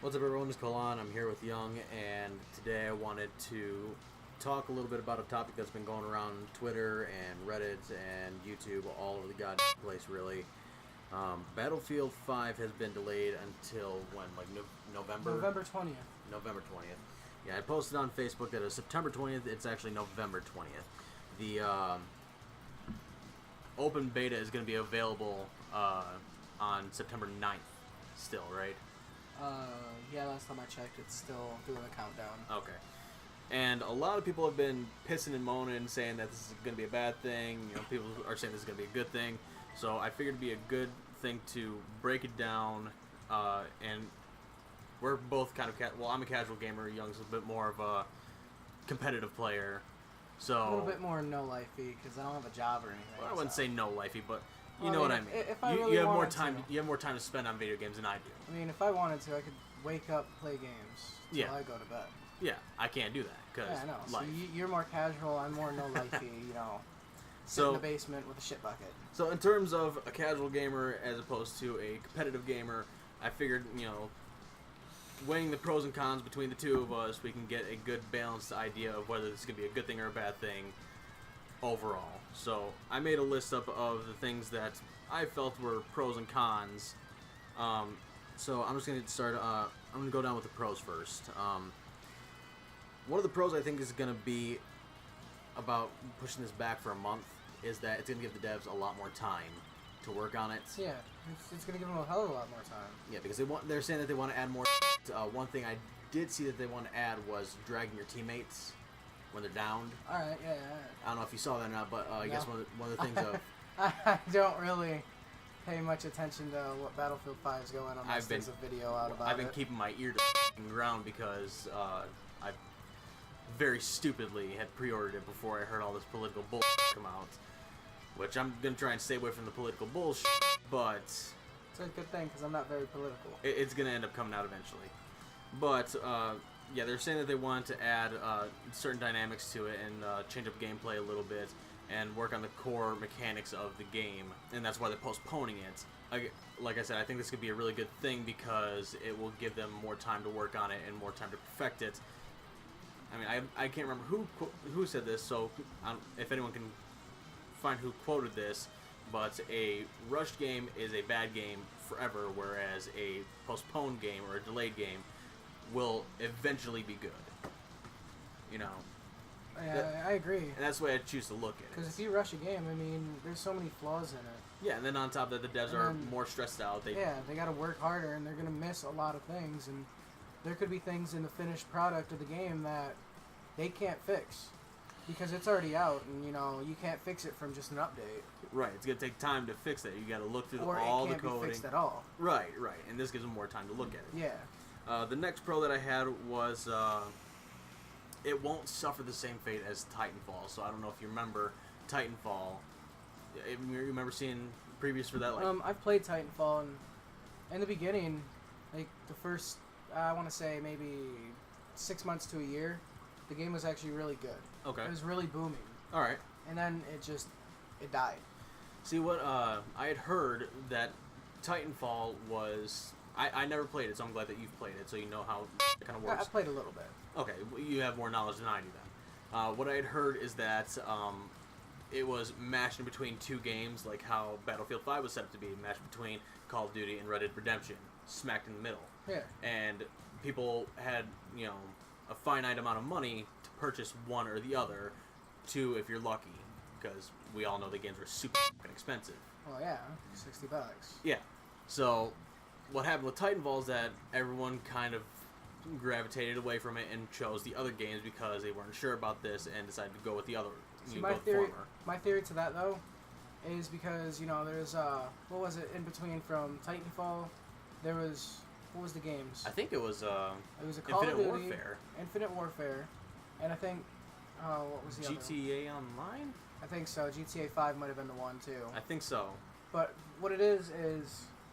What's up, everyone? It's Colin. I'm here with Young, and today I wanted to talk a little bit about a topic that's been going around Twitter and Reddit and YouTube, all over the goddamn place, really. Battlefield 5 has been delayed until when? Like November? November 20th. November 20th. Yeah, I posted on Facebook that it was September 20th. It's actually November 20th. The open beta is going to be available on September 9th still, right? Yeah, last time I checked, it's still doing the countdown. Okay. And a lot of people have been pissing and moaning, saying that this is going to be a bad thing. You know, people are saying this is going to be a good thing. So I figured it'd be a good thing to break it down. And we're both kind of well, I'm a casual gamer. Young's a bit more of a competitive player. So a little bit more no-lifey because I don't have a job or anything. Well, I wouldn't say no-lifey, but you Well, know I what I mean, mean. if I you really have more wanted time. to. You have more time to spend on video games than I do. I mean, if I wanted to, I could wake up, play games till I go to bed. Yeah, I can't do that because Yeah, I know. life. So you're more casual. I'm more no-lifey. You know, sit in the basement with a shit bucket. So in terms of a casual gamer as opposed to a competitive gamer, I figured, weighing the pros and cons between the two of us, we can get a good balanced idea of whether this is going to be a good thing or a bad thing overall. So I made a list up of the things that I felt were pros and cons. So I'm just going to start, I'm going to go down with the pros first. One of the pros I think is going to be about pushing this back for a month is that it's going to give the devs a lot more time to work on it. Yeah, it's going to give them a hell of a lot more time. Yeah, because they're saying that they want to add more. One thing I did see that they want to add was dragging your teammates when they're downed. All right, yeah. I don't know if you saw that or not, but I guess one of the things of I don't really pay much attention to what Battlefield 5 is going on. There's a video out about it. I've been keeping my ear to the ground because I very stupidly had pre-ordered it before I heard all this political bullshit come out. Which I'm going to try and stay away from the political bullshit, but it's a good thing because I'm not very political. It's going to end up coming out eventually. But, yeah, they're saying that they want to add certain dynamics to it and change up gameplay a little bit and work on the core mechanics of the game, and that's why they're postponing it. Like I said, I think this could be a really good thing because it will give them more time to work on it and more time to perfect it. I mean, I can't remember who said this, so if anyone can find who quoted this, but a rushed game is a bad game forever, whereas a postponed game or a delayed game will eventually be good. Yeah, I agree. And that's the way I choose to look at it. Because if you rush a game, I mean, there's so many flaws in it. Yeah, and then on top of that, the devs are more stressed out. They got to work harder, and they're going to miss a lot of things, and there could be things in the finished product of the game that they can't fix. Because it's already out, and you can't fix it from just an update. Right, it's gonna take time to fix that. You got to look through all the coding. Or it can't be fixed at all. Right, and this gives them more time to look at it. Yeah. The next pro that I had was it won't suffer the same fate as Titanfall. So I don't know if you remember Titanfall. You remember seeing previews for that? I've played Titanfall, and in the beginning, like the first, I want to say maybe 6 months to a year. The game was actually really good. Okay. It was really booming. All right. And then it died. See, what I had heard that Titanfall was... I never played it, so I'm glad that you've played it, so you know how it kind of works. I played a little bit. Okay, well, you have more knowledge than I do then. What I had heard is that it was mashed in between two games, like how Battlefield 5 was set up to be, mashed between Call of Duty and Red Dead Redemption, smacked in the middle. Yeah. And people had, a finite amount of money to purchase one or the other, two if you're lucky, because we all know the games were super expensive. Well, yeah, $60. Yeah. So what happened with Titanfall is that everyone kind of gravitated away from it and chose the other games because they weren't sure about this and decided to go with the other. My theory to that though is because there's what was it in between from Titanfall? There was. What was the games? I think it was a Call of Duty, Warfare. Infinite Warfare, and I think what was the other? GTA Online? I think so. GTA 5 might have been the one too. I think so. But what it is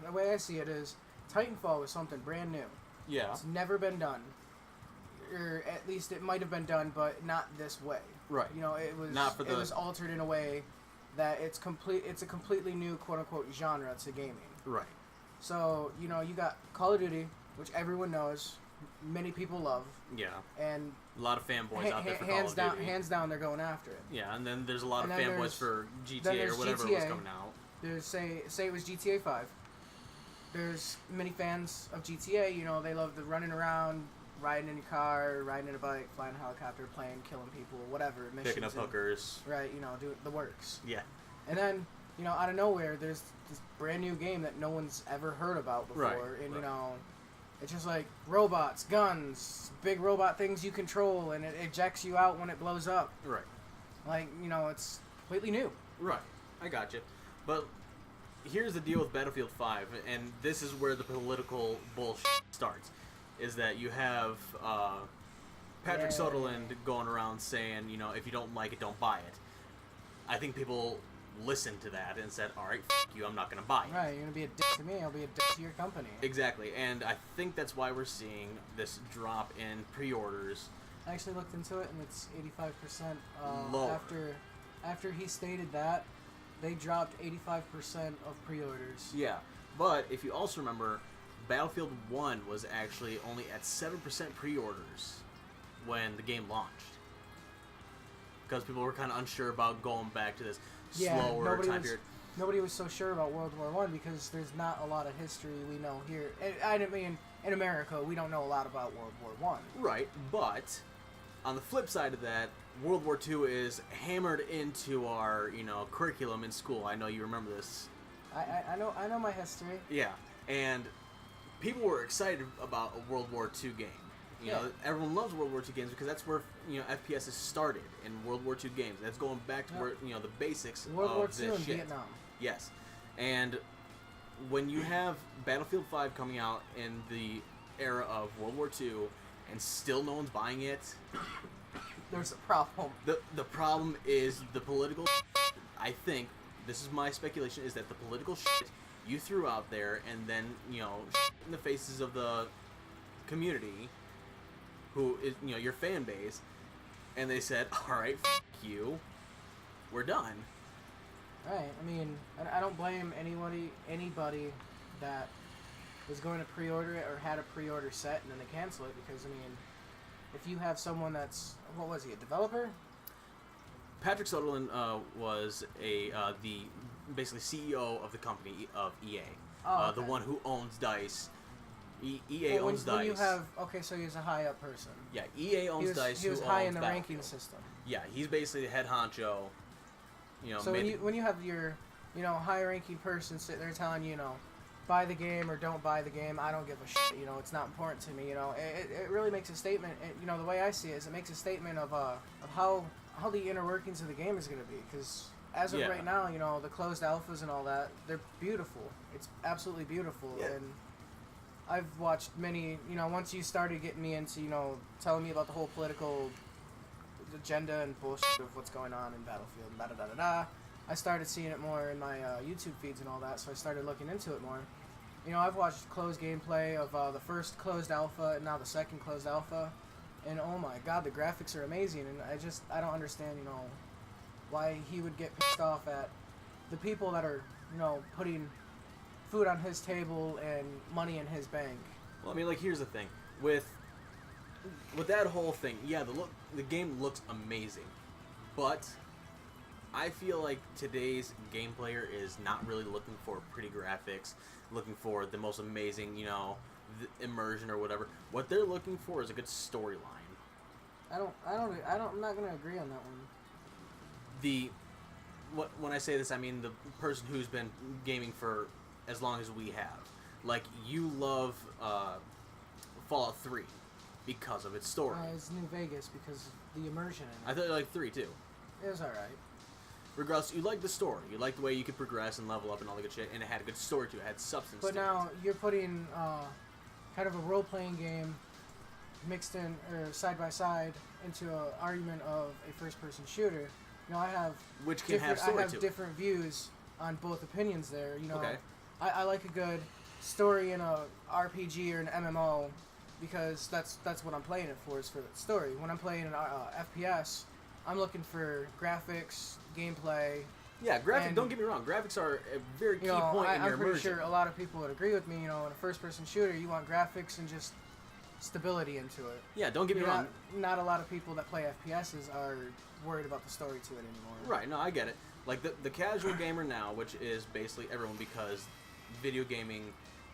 the way I see it is Titanfall was something brand new. Yeah. It's never been done. Or at least it might have been done, but not this way. Right. It was it was altered in a way that it's a completely new quote unquote genre to gaming. Right. So, you got Call of Duty, which everyone knows, many people love. Yeah. And a lot of fanboys out there for Call of Duty. Hands down, they're going after it. Yeah, and then there's a lot of fanboys for GTA or whatever GTA. was coming out. There's say it was GTA 5. There's many fans of GTA. You know, they love the running around, riding in your car, riding in a bike, flying a helicopter, playing, killing people, whatever. Missions Picking up hookers. Right, you know, do the works. Yeah. And then, you know, out of nowhere, there's this brand new game that no one's ever heard about before. Right, and, you know, it's just like robots, guns, big robot things you control, and it ejects you out when it blows up. Right. Like, you know, it's completely new. Right. I got you. But here's the deal with Battlefield 5, and this is where the political bullshit starts, is that you have Patrick Sutherland going around saying, you know, if you don't like it, don't buy it. I think people listened to that and said, all right, f*** you, I'm not going to buy it. Right, you're going to be a dick to me, I'll be a dick to your company. Exactly, and I think that's why we're seeing this drop in pre-orders. I actually looked into it, and it's 85% lower. After he stated that, they dropped 85% of pre-orders. Yeah, but if you also remember, Battlefield 1 was actually only at 7% pre-orders when the game launched. Because people were kind of unsure about going back to this slower time period. Nobody was so sure about World War One because there's not a lot of history we know here. I mean, in America, we don't know a lot about World War One. Right, but on the flip side of that, World War II is hammered into our, you know, curriculum in school. I know you remember this. I know my history. Yeah, and people were excited about a World War II game. You know, everyone loves World War II games because that's where, you know, FPS has started in World War II games. That's going back to where, you know, the basics World of War this II and shit. Vietnam. Yes, and when you have Battlefield 5 coming out in the era of World War II and still no one's buying it, there's a problem. The problem is the political shit. I think, this is my speculation, is that the political shit you threw out there and then, you know, in the faces of the community, who is, you know, your fan base, and they said, alright, you, we're done. Right, I mean, I don't blame anybody that was going to pre-order it or had a pre-order set and then they cancel it because, I mean, if you have someone that's, what was he, a developer? Patrick Sutherland was the basically CEO of the company of EA. Oh, okay. The one who owns DICE. EA owns DICE. When you have, okay, so he's a high up person. Yeah, EA owns DICE. He was high in the ranking system. Yeah, he's basically the head honcho. You know, so when you have your, you know, high ranking person sit there telling you know, buy the game or don't buy the game, I don't give a shit. You know, it's not important to me. You know, it really makes a statement. You know, the way I see it is it makes a statement of how the inner workings of the game is going to be. Because as of right now, you know, the closed alphas and all that, they're beautiful. It's absolutely beautiful. Yeah. And I've watched many, you know, once you started getting me into, you know, telling me about the whole political agenda and bullshit of what's going on in Battlefield and da-da-da-da-da, I started seeing it more in my YouTube feeds and all that, so I started looking into it more. You know, I've watched closed gameplay of the first closed alpha and now the second closed alpha, and oh my god, the graphics are amazing, and I don't understand, you know, why he would get pissed off at the people that are, you know, putting food on his table and money in his bank. Well, I mean, like, here's the thing. With that whole thing, yeah, the game looks amazing, but I feel like today's game player is not really looking for pretty graphics, looking for the most amazing, you know, immersion or whatever. What they're looking for is a good storyline. I'm not gonna agree on that one. When I say this, I mean the person who's been gaming for as long as we have. Like, you love Fallout 3 because of its story. It's New Vegas because of the immersion in it. I thought you liked 3 too. It was alright. Regardless, you like the story. You like the way you could progress and level up and all the good shit, and it had a good story to it. It had substance to it. But now you're putting kind of a role-playing game mixed in, or side by side, into an argument of a first-person shooter. You know, I have different views on both opinions there. You know, okay. I like a good story in a RPG or an MMO because that's what I'm playing it for, is for that story. When I'm playing an FPS, I'm looking for graphics, gameplay, Yeah, And, don't get me wrong. Graphics are a very key point in your I'm pretty immersion. sure a lot of people would agree with me. In a first-person shooter, you want graphics and just stability into it. Yeah, don't get me wrong. Not a lot of people that play FPSs are worried about the story to it anymore. Right, no, I get it. Like, the casual gamer now, which is basically everyone, because video gaming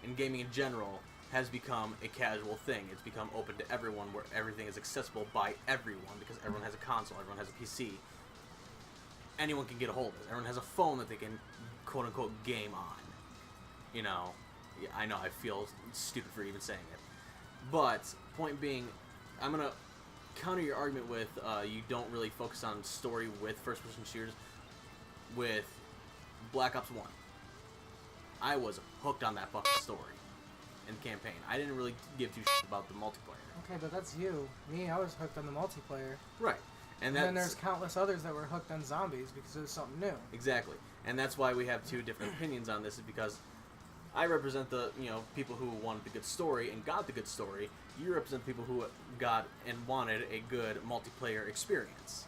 and gaming in general has become a casual thing. It's become open to everyone, where everything is accessible by everyone, because everyone has a console, everyone has a PC. Anyone can get a hold of it. Everyone has a phone that they can, quote-unquote, game on. You know, yeah, I know, I feel stupid for even saying it. But, point being, I'm going to counter your argument with you don't really focus on story with first-person shooters. With Black Ops 1, I was hooked on that fucking story and campaign. I didn't really give two shits about the multiplayer. Okay, but that's you. Me, I was hooked on the multiplayer. Right. And then there's countless others that were hooked on zombies because it was something new. Exactly. And that's why we have two different opinions on this, is because I represent the, people who wanted the good story and got the good story. You represent people who got and wanted a good multiplayer experience.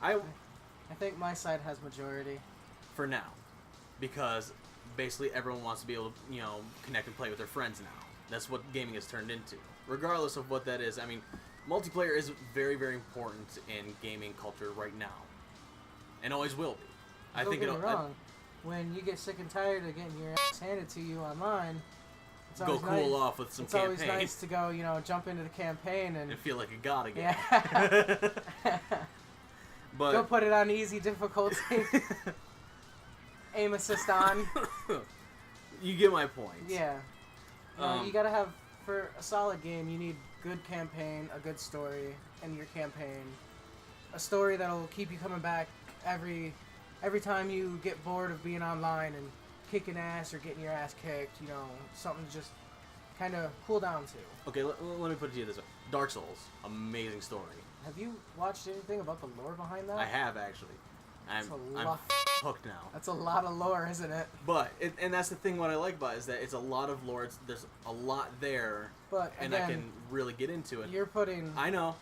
I think my side has majority. For now. Because basically everyone wants to be able to, connect and play with their friends now. That's what gaming has turned into. Regardless of what that is, I mean, multiplayer is very, very important in gaming culture right now. And always will be. Don't get me wrong. When you get sick and tired of getting your ass handed to you online, it's go cool off with some campaign. It's always nice to go, jump into the campaign and feel like a god again. Yeah. But go put it on easy difficulty. Aim assist on. You get my point. Yeah. You gotta have, for a solid game, you need good campaign, a good story in your campaign. A story that'll keep you coming back every time you get bored of being online and kicking ass or getting your ass kicked, something to just kind of cool down to. Okay, let me put it to you this way. Dark Souls, amazing story. Have you watched anything about the lore behind that? I have, actually. I'm hooked now. That's a lot of lore, isn't it? But, and that's the thing, what I like about it, is that it's a lot of lore. There's a lot there, but and again, I can really get into it. You're putting... I know.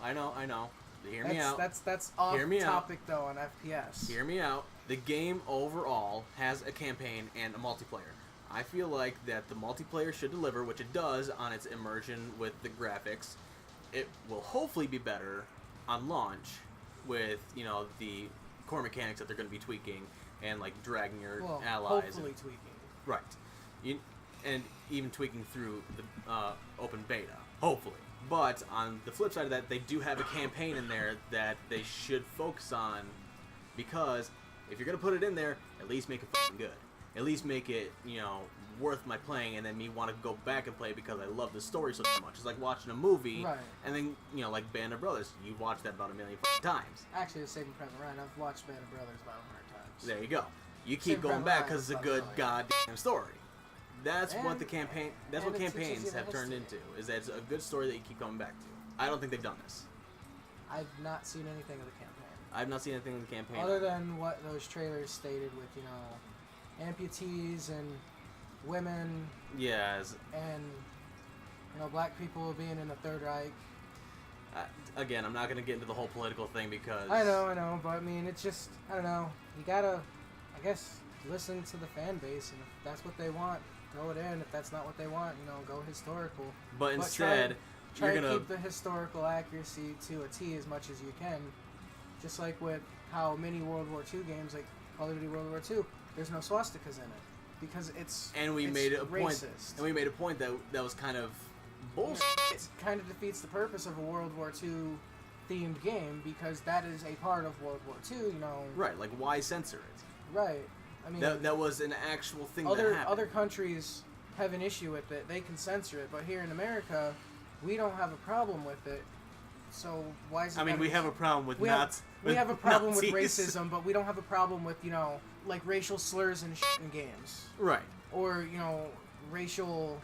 Hear me out. That's off topic, though, on FPS. Hear me out. The game overall has a campaign and a multiplayer. I feel like that the multiplayer should deliver, which it does on its immersion with the graphics. It will hopefully be better on launch with, the core mechanics that they're going to be tweaking and, like, dragging your allies. Hopefully tweaking. Right. And even tweaking through the open beta. Hopefully. But on the flip side of that, they do have a campaign in there that they should focus on, because if you're going to put it in there, at least make it fucking good. At least make it, worth my playing, and then me want to go back and play because I love the story so much. It's like watching a movie, right. And then, like Band of Brothers. You've watched that about a million times. Actually, the Saving Private Ryan, I've watched Band of Brothers about 100 times. There you go. You keep going back because it's a good goddamn story. That's what the campaign. That's what campaigns have turned into. Is that it's a good story that you keep going back to. I don't think they've done this. I've not seen anything of the campaign. I've not seen anything of the campaign. Other than what those trailers stated with, amputees and women. Yes. And, black people being in the Third Reich. Again, I'm not going to get into the whole political thing because... I know, but I mean, it's just, I don't know. You gotta, I guess, listen to the fan base, and if that's what they want, throw it in. If that's not what they want, go historical. But instead, try to keep the historical accuracy to a T as much as you can. Just like with how many World War II games, like Call of Duty World War II, there's no swastikas in it because it's made a racist. And we made a point that was kind of bullshit. It kind of defeats the purpose of a World War II themed game because that is a part of World War II. Right? Like, why censor it? Right. I mean, that was an actual thing that happened. Other countries have an issue with it. They can censor it, but here in America, we don't have a problem with it. So why is it? I mean, we have a problem with we have a problem Nazis. with racism, but we don't have a problem with like racial slurs and shit in games. Right. Or racial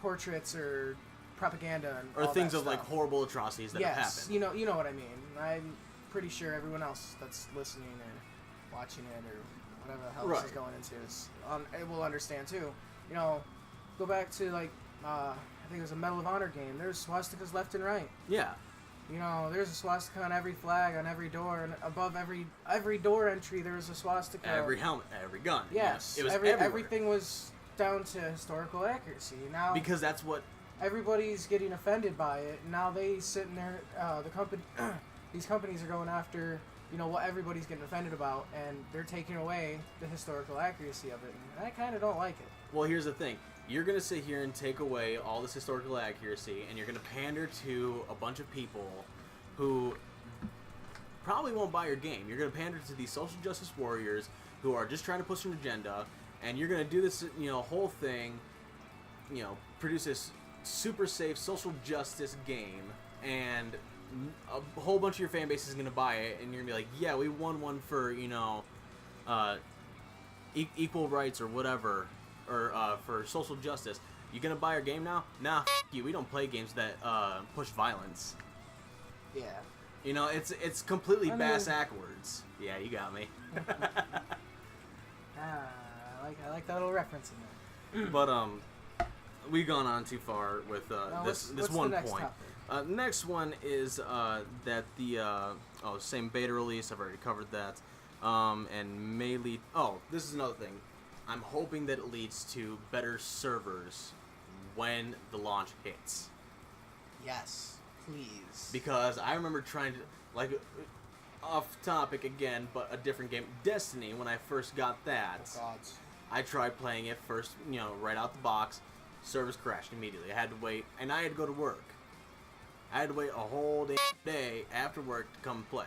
portraits or propaganda and or all things that of stuff. like horrible atrocities that have happened. You know what I mean. I'm pretty sure everyone else that's listening or watching it or whatever the hell this is going into it will understand too. Go back to like I think it was a Medal of Honor game. There's swastikas left and right. Yeah. You know, there's a swastika on every flag, on every door, and above every door entry there was a swastika. Every helmet, every gun. Yes, it was everywhere. everything was down to historical accuracy. Now because that's what everybody's getting offended by it. Now they sit in there. These companies are going after what everybody's getting offended about, and they're taking away the historical accuracy of it. And I kind of don't like it. Well, here's the thing. You're going to sit here and take away all this historical accuracy, and you're going to pander to a bunch of people who probably won't buy your game. You're going to pander to these social justice warriors who are just trying to push an agenda, and you're going to do this, whole thing, produce this super safe social justice game, and a whole bunch of your fan base is going to buy it, and you're going to be like, yeah, we won one for, equal rights or whatever, or for social justice. You gonna buy our game now? Nah, you. We don't play games that push violence. Yeah. It's completely backwards. Yeah, you got me. I like that little reference in there. But we've gone on too far with this one point. Next one is that the same beta release. I've already covered that. And may lead. Oh, this is another thing. I'm hoping that it leads to better servers when the launch hits. Yes, please. Because I remember trying to, off topic again, but a different game, Destiny. When I first got that, I tried playing it first. Right out the box, servers crashed immediately. I had to wait, and I had to go to work. I had to wait a whole day after work to come play.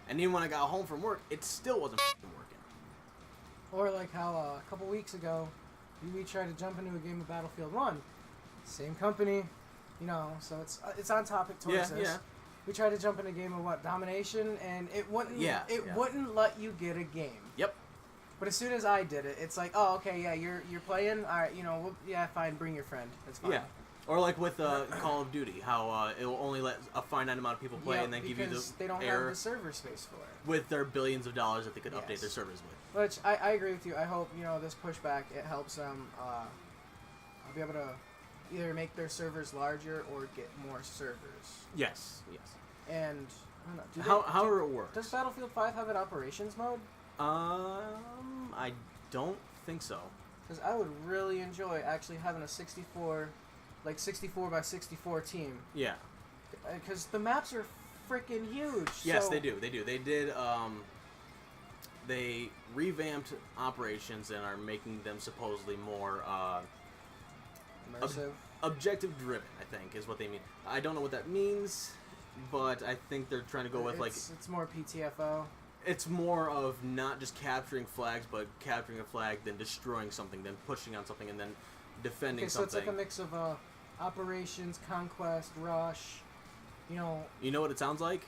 And even when I got home from work, it still wasn't working. Or like how a couple weeks ago, we tried to jump into a game of Battlefield 1. Same company, so it's on topic towards this. Yeah. We tried to jump in a game of Domination, and it wouldn't wouldn't let you get a game. Yep. But as soon as I did it, it's like, oh, okay, yeah, you're playing. All right, fine, bring your friend. That's fine. Yeah. Or like with Call of Duty, how it will only let a finite amount of people play and then give you the they don't error have the server space for it. With their billions of dollars that they could update their servers with. Which I agree with you. I hope this pushback it helps them be able to either make their servers larger or get more servers. Yes. And I don't know, how it works? Does Battlefield 5 have an operations mode? I don't think so. Because I would really enjoy actually having a 64 by 64 team. Yeah. Because the maps are freaking huge. Yes, they do. They did. They revamped operations and are making them supposedly more immersive, objective driven. I think is what they mean. I don't know what that means, but I think they're trying to go with it's more PTFO. It's more of not just capturing flags, but capturing a flag, then destroying something, then pushing on something, and then defending something. So it's like a mix of operations, conquest, rush. You know what it sounds like?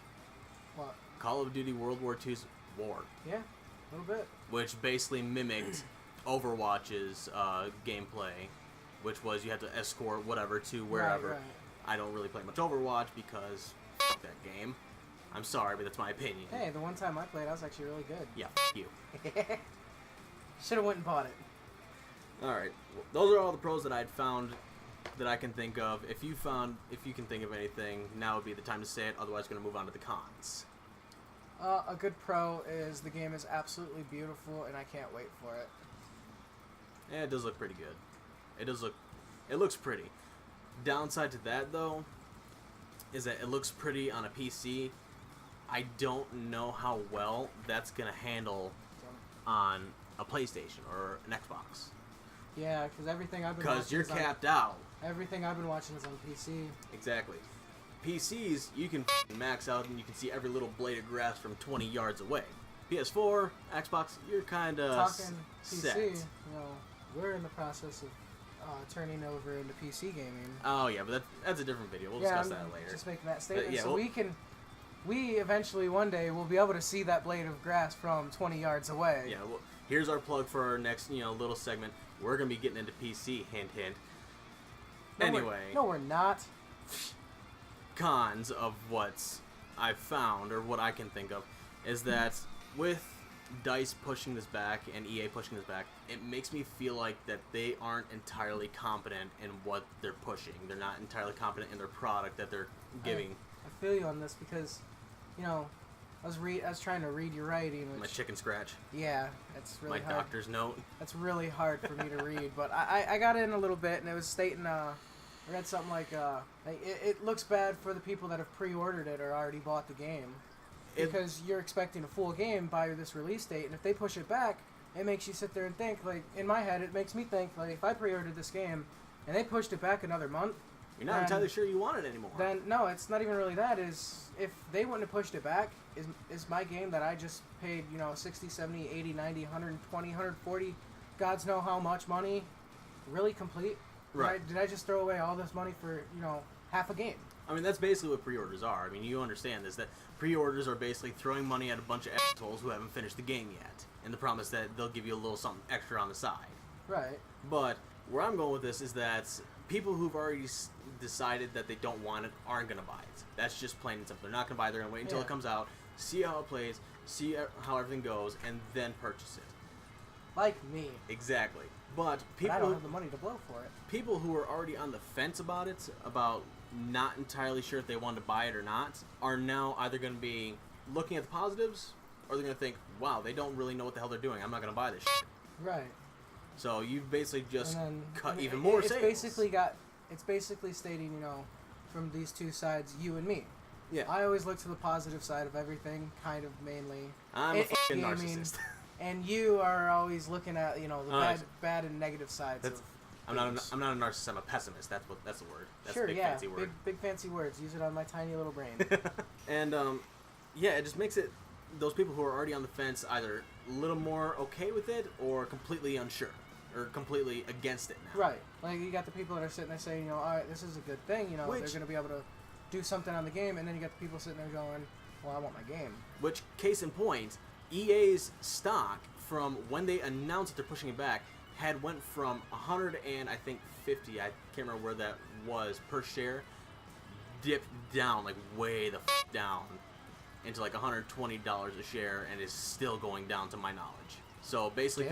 What? Call of Duty World War II's War. Yeah, a little bit. Which basically mimicked Overwatch's gameplay, which was you had to escort whatever to wherever. Right. I don't really play much Overwatch because f*** that game. I'm sorry, but that's my opinion. Hey, the one time I played, I was actually really good. Yeah, f*** you. Should have went and bought it. Alright, well, those are all the pros that I'd found that I can think of. If you can think of anything, now would be the time to say it. Otherwise, we're going to move on to the cons. A good pro is the game is absolutely beautiful, and I can't wait for it. Yeah, it does look pretty good. It looks pretty. Downside to that, though, is that it looks pretty on a PC. I don't know how well that's going to handle on a PlayStation or an Xbox. Yeah, because everything I've been watching. Because you're capped out. Everything I've been watching is on PC. Exactly. PCs, you can max out and you can see every little blade of grass from 20 yards away. PS4, Xbox, you're kind of talking set. PC. We're in the process of turning over into PC gaming. Oh yeah, but that's a different video. We'll discuss that later. Just making that statement, yeah, so we eventually one day will be able to see that blade of grass from 20 yards away. Yeah. Well, here's our plug for our next little segment. We're gonna be getting into PC. Hint, hint. Anyway. No, we're not. Cons of what I've found, or what I can think of, is that with DICE pushing this back and EA pushing this back, it makes me feel like that they aren't entirely competent in what they're pushing. They're not entirely competent in their product that they're giving. I feel you on this because, I was trying to read your writing. My chicken scratch. Yeah, it's really hard. My doctor's note. That's really hard for me to read, but I got in a little bit, and it was stating, I read something like it looks bad for the people that have pre-ordered it or already bought the game, because you're expecting a full game by this release date, and if they push it back, it makes you sit there and think, like, in my head, it makes me think, like, if I pre-ordered this game, and they pushed it back another month, you're not entirely sure you want it anymore. Then, no, it's not even really that. Is if they wouldn't have pushed it back, is my game that I just paid, 60, 70, 80, 90, 120, 140, gods know how much money, really complete? Right. Did I just throw away all this money for, half a game? I mean, that's basically what pre-orders are. I mean, you understand this, that pre-orders are basically throwing money at a bunch of assholes who haven't finished the game yet, and the promise that they'll give you a little something extra on the side. Right. But where I'm going with this is that people who've already decided that they don't want it aren't going to buy it. That's just plain and simple. They're not going to buy it. They're going to wait until it comes out, see how it plays, see how everything goes, and then purchase it. Like me. Exactly. But people, I don't have the money to blow for it. People who are already on the fence about it, about not entirely sure if they want to buy it or not, are now either going to be looking at the positives, or they're going to think, wow, they don't really know what the hell they're doing. I'm not going to buy this shit. Right. So you've basically just cut even more sales. It's basically stating, from these two sides, you and me. Yeah. I always look to the positive side of everything, kind of mainly. I'm a fucking narcissist. And you are always looking at, the bad and negative sides of I'm not a narcissist, I'm a pessimist. That's the word. That's sure, a big fancy word. Big fancy words. Use it on my tiny little brain. And it just makes it those people who are already on the fence either a little more okay with it or completely unsure. Or completely against it now. Right. Like, you got the people that are sitting there saying, all right, this is a good thing, they're going to be able to do something on the game, and then you got the people sitting there going, well, I want my game. Which, case in point, EA's stock from when they announced that they're pushing it back had went from 100 and I think 50, I can't remember where that was, per share, dipped down, like way the down, into like $120 a share, and is still going down to my knowledge. So basically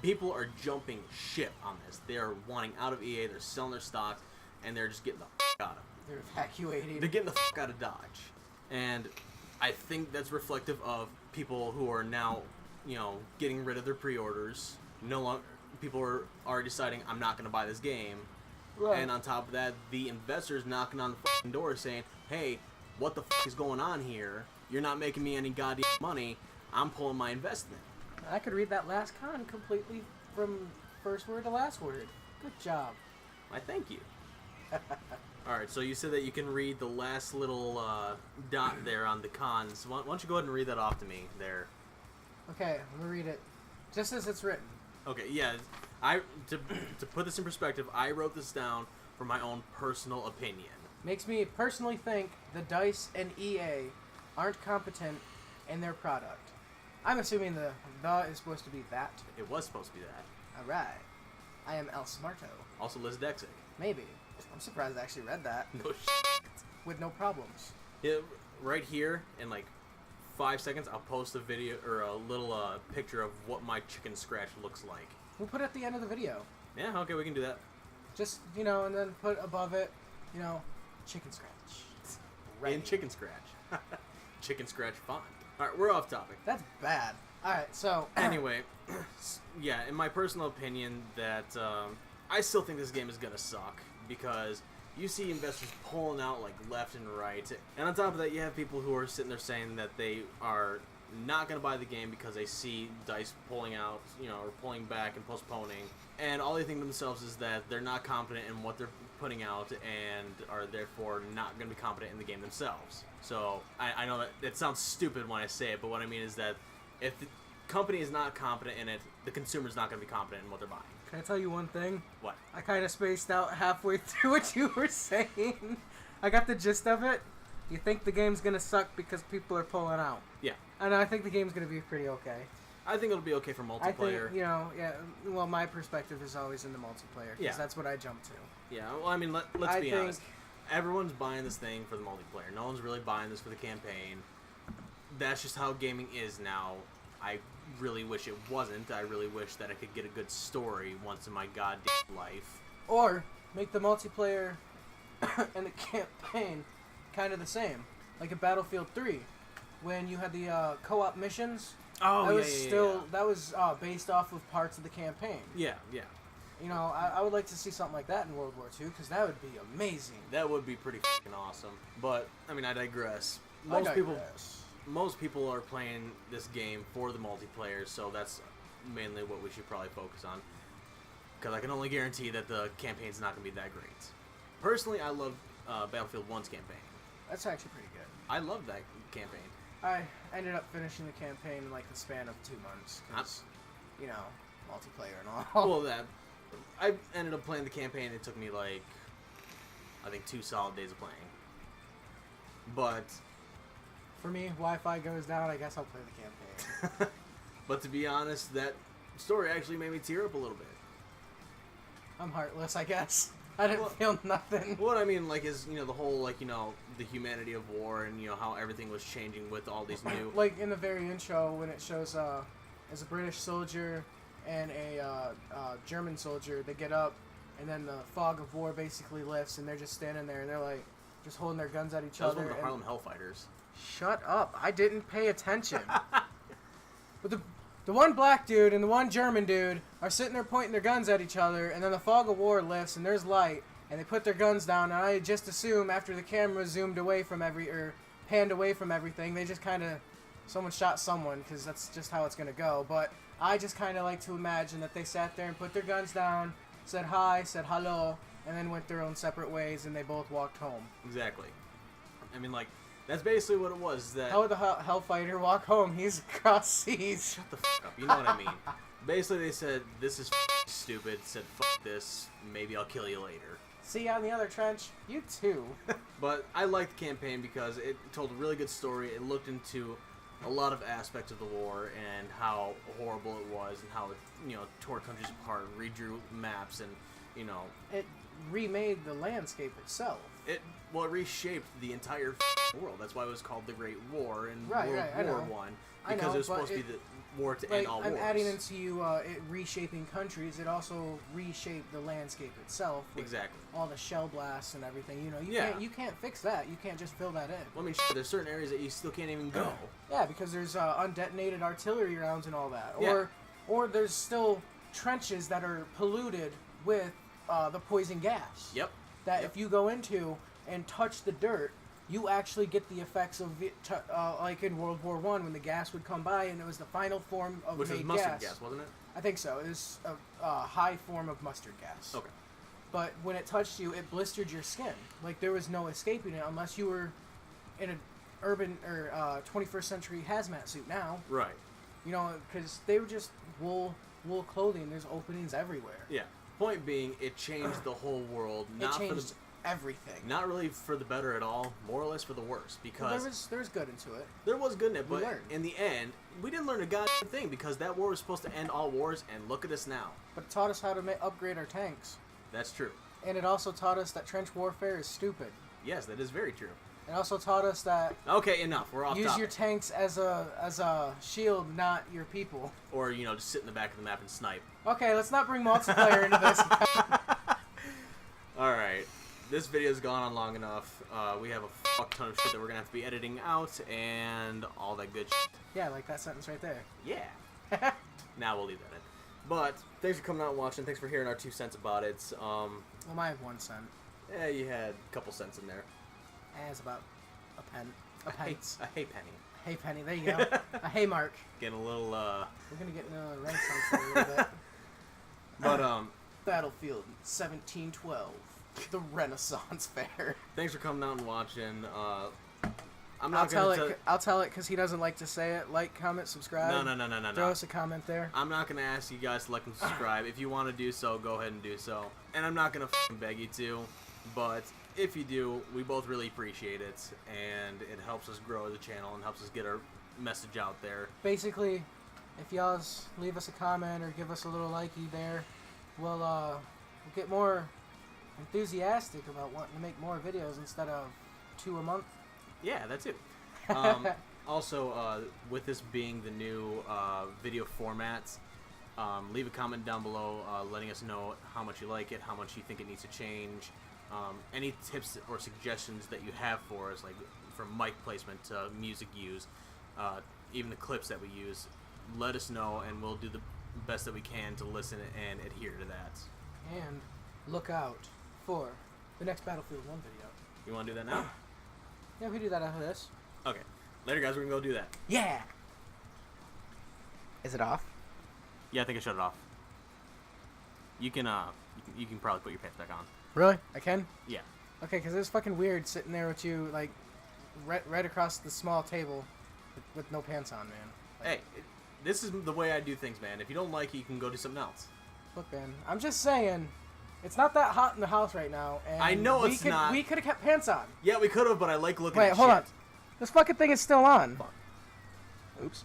people are jumping ship on this. They're wanting out of EA, they're selling their stocks, and they're just getting the f*** out of it. They're evacuating. They're getting the f*** out of Dodge. And I think that's reflective of people who are now, getting rid of their pre-orders. No longer, people are deciding, I'm not going to buy this game. Right. And on top of that, the investors knocking on the f***ing door saying, hey, what the f*** is going on here? You're not making me any goddamn money. I'm pulling my investment. I could read that last con completely from first word to last word. Good job. I thank you. Alright, so you said that you can read the last little dot there on the cons. Why don't you go ahead and read that off to me there? Okay, I'm going to read it just as it's written. Okay, yeah. To put this in perspective, I wrote this down for my own personal opinion. Makes me personally think the DICE and EA aren't competent in their product. I'm assuming the is supposed to be that. It was supposed to be that. Alright. I am El Smarto. Also Liz Dexic. Maybe. I'm surprised I actually read that. No shit. With no problems. Yeah, right here, in like 5 seconds, I'll post a video, or a little picture of what my chicken scratch looks like. We'll put it at the end of the video. Yeah, okay, we can do that. Just, and then put above it, chicken scratch. Right. In chicken scratch. Chicken scratch font. Alright, we're off topic. That's bad. Alright, so... Anyway, yeah, in my personal opinion, that I still think this game is going to suck, because you see investors pulling out like left and right, and on top of that, you have people who are sitting there saying that they are not going to buy the game because they see DICE pulling out, or pulling back and postponing, and all they think to themselves is that they're not confident in what they're putting out and are therefore not going to be competent in the game themselves. So I know that it sounds stupid when I say it, but what I mean is that if the company is not competent in it, the consumer's not going to be competent in what they're buying. Can I tell you one thing? What? I kind of spaced out halfway through what you were saying. I got the gist of it. You think the game's going to suck because people are pulling out. Yeah. And I think the game's going to be pretty okay. I think it'll be okay for multiplayer. I think, well, my perspective is always in the multiplayer, because that's what I jump to. Yeah, well, I mean, let's be honest. Everyone's buying this thing for the multiplayer. No one's really buying this for the campaign. That's just how gaming is now. I really wish it wasn't. I really wish that I could get a good story once in my goddamn life. Or make the multiplayer and the campaign kind of the same. Like in Battlefield 3, when you had the co-op missions. Oh, that yeah, was yeah. That was based off of parts of the campaign. Yeah, yeah. You know, I would like to see something like that in World War II, because that would be amazing. That would be pretty fucking awesome. But, I mean, I digress. Most people are playing this game for the multiplayer, so that's mainly what we should probably focus on. Because I can only guarantee that the campaign's not going to be that great. Personally, I love Battlefield 1's campaign. That's actually pretty good. I love that campaign. I ended up finishing the campaign in like the span of 2 months, because, you know, multiplayer and all. Well, I ended up playing the campaign. It took me like, I think 2 solid days of playing. But for me, Wi-Fi goes down, I guess I'll play the campaign. But to be honest, that story actually made me tear up a little bit. I'm heartless, I guess. I didn't feel nothing. What I mean, like, is, you know, the whole, like, you know, the humanity of war and, you know, how everything was changing with all these new... Like, in the very intro, when it shows, as a British soldier and a German soldier, they get up, and then the fog of war basically lifts, and they're just standing there, and they're, like, just holding their guns at each other. That was one of the Harlem Hellfighters. Shut up. I didn't pay attention. But the one black dude and the one German dude are sitting there pointing their guns at each other, and then the fog of war lifts, and there's light, and they put their guns down, and I just assume after the camera zoomed away from panned away from everything, they just kind of, someone shot someone, because that's just how it's going to go. But I just kind of like to imagine that they sat there and put their guns down, said hi, said hello, and then went their own separate ways, and they both walked home. Exactly. I mean, like, that's basically what it was. That how would the Hellfighter walk home? He's across seas. Shut the fuck up. You know what I mean. Basically, they said, this is stupid. Said, fuck this. Maybe I'll kill you later. See you on the other trench. You too. But I liked the campaign because it told a really good story. It looked into a lot of aspects of the war and how horrible it was and how it, you know, tore countries apart, redrew maps, and, you know... It remade the landscape itself. It reshaped the entire world. That's why it was called the Great War in World War I. Because it was supposed to be the war to end all wars. I'm adding into you it reshaping countries. It also reshaped the landscape itself. With exactly. All the shell blasts and everything. You know, you can't fix that. You can't just fill that in. Well, I mean, there's certain areas that you still can't even go. Yeah, because there's undetonated artillery rounds and all that. Yeah. Or there's still trenches that are polluted with the poison gas. Yep. That if you go into and touch the dirt, you actually get the effects of it, like in World War I, when the gas would come by, and it was the final form of which was mustard gas, wasn't it? I think so. It was a high form of mustard gas. Okay. But when it touched you, it blistered your skin. Like, there was no escaping it unless you were in an urban or 21st century hazmat suit now. Right. You know, because they were just wool clothing. There's openings everywhere. Yeah. Point being, it changed the whole world. It changed everything. Not really for the better at all, more or less for the worse. Because there was good into it. There was good in it, but in the end, we didn't learn a goddamn thing because that war was supposed to end all wars, and look at us now. But it taught us how to upgrade our tanks. That's true. And it also taught us that trench warfare is stupid. Yes, that is very true. It also taught us that... Okay, enough. We're off topic. Use your tanks as a shield, not your people. Or, you know, just sit in the back of the map and snipe. Okay, let's not bring multiplayer into this. Alright. This video's gone on long enough. We have a fuck ton of shit that we're gonna have to be editing out, and all that good shit. Yeah, like that sentence right there. Yeah. Now we'll leave that in. But, thanks for coming out and watching. Thanks for hearing our 2 cents about it. Well, I have 1 cent. Yeah, you had a couple cents in there. It's about a pen. A pence. A hay penny. Hey penny, there you go. A hay mark. Getting a little, We're gonna get into a Renaissance for a little bit. But, Battlefield 1712. The Renaissance Fair. Thanks for coming out and watching. I'll tell it because he doesn't like to say it. Like, comment, subscribe. No. Throw us a comment there. I'm not gonna ask you guys to like and subscribe. If you want to do so, go ahead and do so. And I'm not gonna beg you to, but if you do, we both really appreciate it, and it helps us grow the channel and helps us get our message out there. Basically, if y'all leave us a comment or give us a little likey there, we'll get more enthusiastic about wanting to make more videos instead of 2 a month. Yeah, that's it. Also, with this being the new video formats, leave a comment down below letting us know how much you like it, how much you think it needs to change, Any tips or suggestions that you have for us, like from mic placement to music use, even the clips that we use, let us know, and we'll do the best that we can to listen and adhere to that. And look out for the next Battlefield 1 video. You want to do that now? Yeah, we do that after this. Okay. Later, guys. We're going to go do that. Yeah! Is it off? Yeah, I think I shut it off. You can probably put your pants back on. Really? I can? Yeah. Okay, because it was fucking weird sitting there with you, like, right across the small table with no pants on, man. Like, hey, this is the way I do things, man. If you don't like it, you can go do something else. Look, man, I'm just saying, it's not that hot in the house right now, and I know it's not. We could have kept pants on. Yeah, we could have, but I like looking at Wait, hold shit. on. This fucking thing is still on. Fuck. Oops.